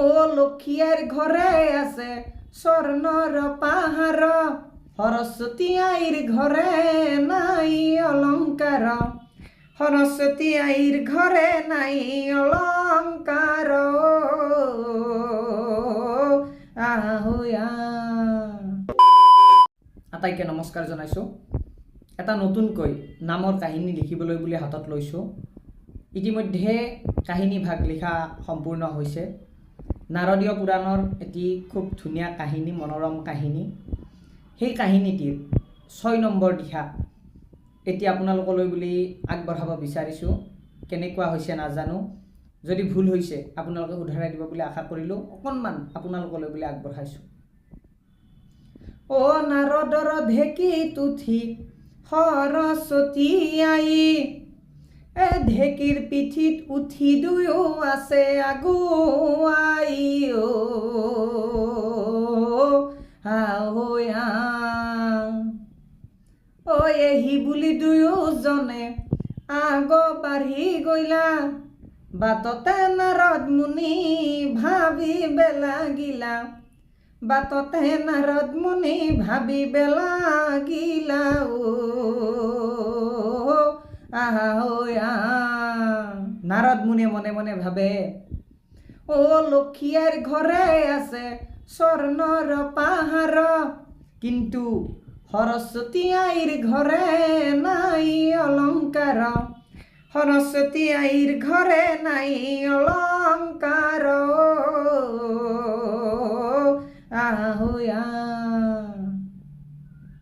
ও লক্ষ্মীৰ ঘৰে আছে স্বৰ্ণৰ পাহাড়, সৰস্বতী আইৰ ঘৰে নাই অলংকাৰ, সৰস্বতী আইৰ ঘৰে নাই অলংকাৰ। আটাইকে নমস্কাৰ জনাইছোঁ। এটা নতুনকৈ নামৰ কাহিনী লিখিবলৈ বুলি হাতত লৈছোঁ। ইতিমধ্যে কাহিনী ভাগ লিখা সম্পূৰ্ণ হৈছে। নাৰদীয় পুৰাণৰ এটি খুব ধুনীয়া কাহিনী, মনোৰম কাহিনী। সেই কাহিনীটিৰ 6 নম্বৰ দিশা এতিয়া আপোনালোকলৈ বুলি আগবঢ়াব বিচাৰিছোঁ। কেনেকুৱা হৈছে নাজানো, যদি ভুল হৈছে আপোনালোকে শুধৰাই দিব বুলি আশা কৰিলোঁ। অকণমান আপোনালোকলৈ বুলি আগবঢ়াইছোঁ। ও নাৰদৰ ঢেঁকীত উঠি সৰস্বতী আই, ঢেঁকীৰ পিঠিত উঠি দুয়ো আছে আগুৱাই। এহি বুলি দুয়োজনে আগ বাঢ়ি গইলা, বাটতে নাৰদ মুনি ভাবিবে লাগিলা, বাটতে নাৰদ মুনি ভাবিবে লাগিলা। নারদ মুনি মনে মনে ভাবে, ও লক্ষ্মীর ঘরে আছে স্বর্ণর পাহাড়, কিন্তু সরস্বতী আইর ঘরে নাই অলংকার, সরস্বতী আইর ঘরে নাই অলংকার।